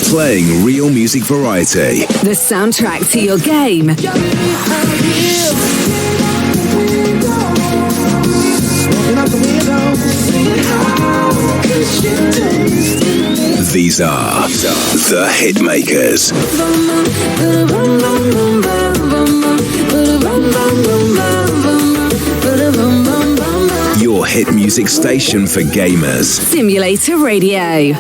Playing real music variety. The soundtrack to your game. These are the Hitmakers. Your hit music station for gamers. Simulator Radio.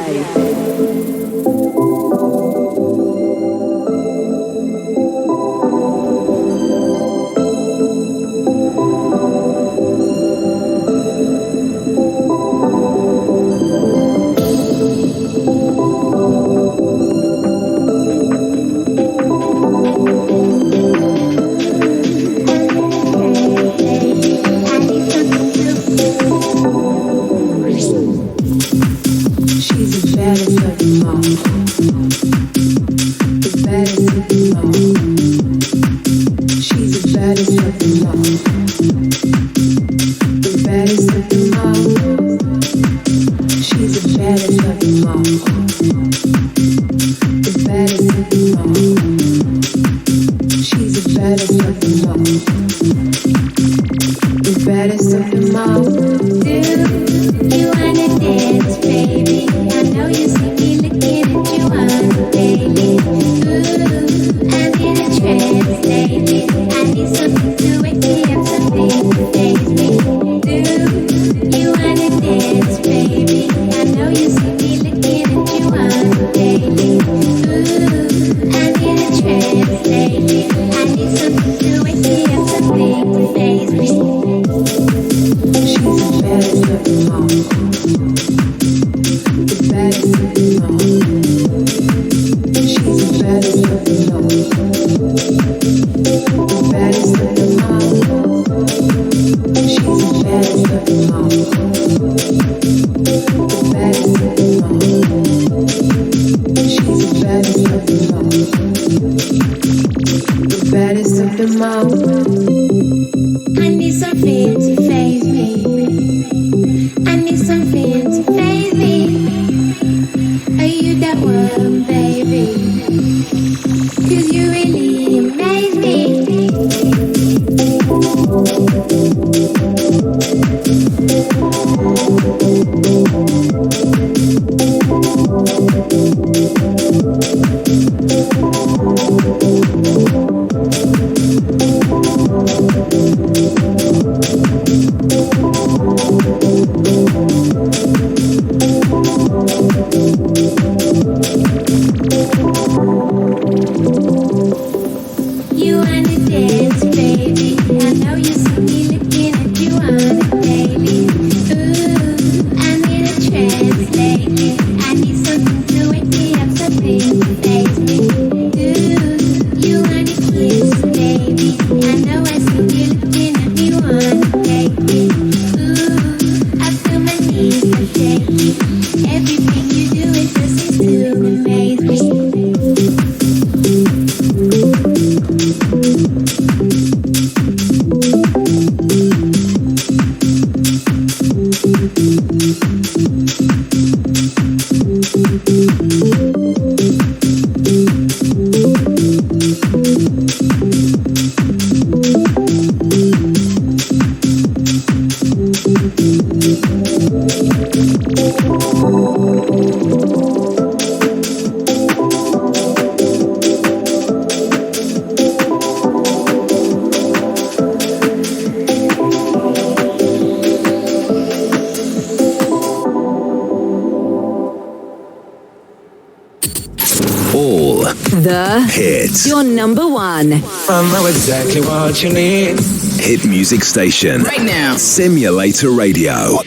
Your number one. I know exactly what you need. Hit music station. Right now. Simulator Radio.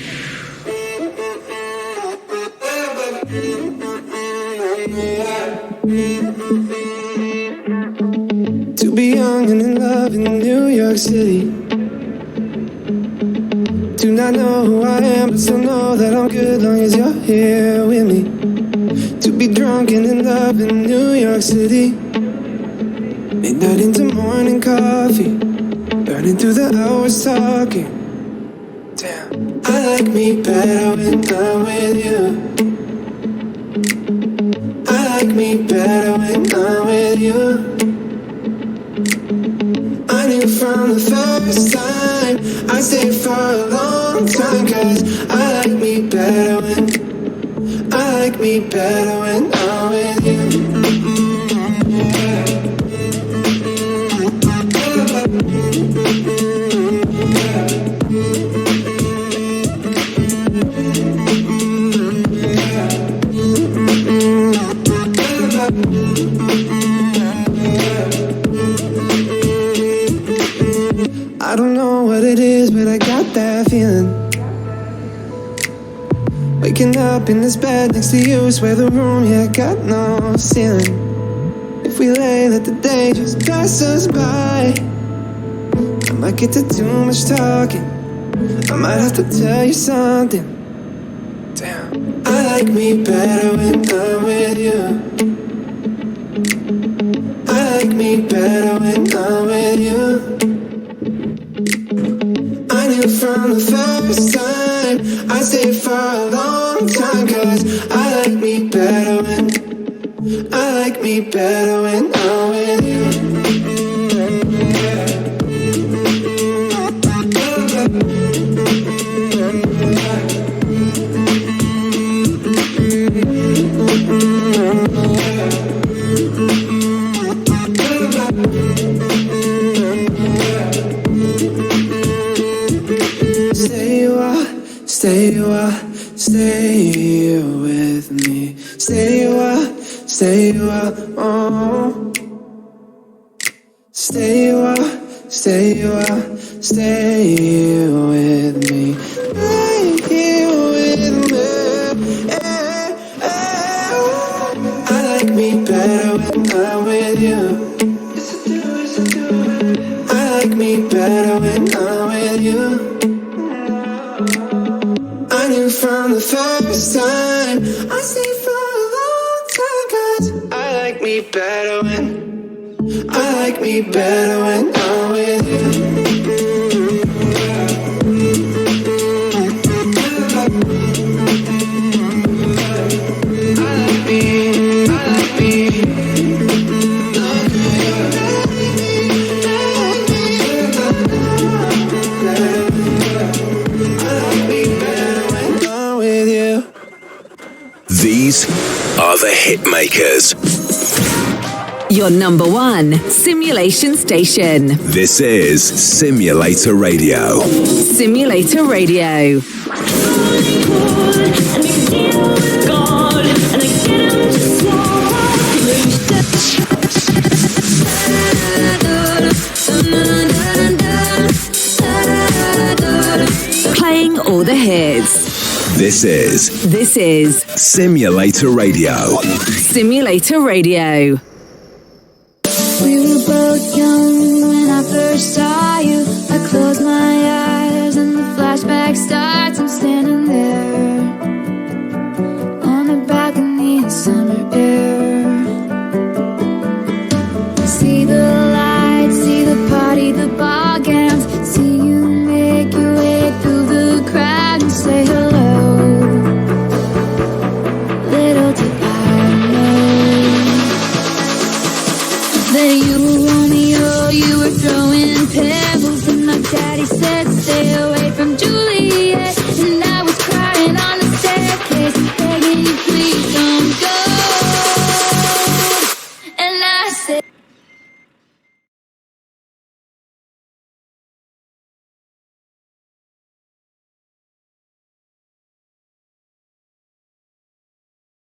To be young and in love in New York City. Do not know who I am, but still know that I'm good long as you're here with me. To be drunk and in love in New York City. Midnight into morning coffee, burning through the hours talking. Damn, I like me better when I'm with you. I like me better when I'm with you. I knew from the first time I'd stay for a long time, 'cause I like me better when I'm with you. I don't know what it is, but I got that feeling. Waking up in this bed next to you, swear the room, yeah, got no ceiling. If we lay, let the day just pass us by. I might get to too much talking, I might have to tell you something. Damn. I like me better when I'm with you. I like me better when I'm with you. I knew from the first time I'd stay for a long time, 'cause I like me better when I'm with you. Stay with me. Stay a while, oh. Stay a while, stay with me. Stay here with me. I like me better when I'm with you. I like me better when I'm with you. I knew from the first time I stay for a long time, 'cause I like me better when I'm with you. These are the Hitmakers. Your number one simulation station. This is Simulator Radio. Simulator Radio. Playing all the hits. This is Simulator Radio. Simulator Radio. We were both young when I first saw you. I close my eyes and the flashback starts. I'm standing there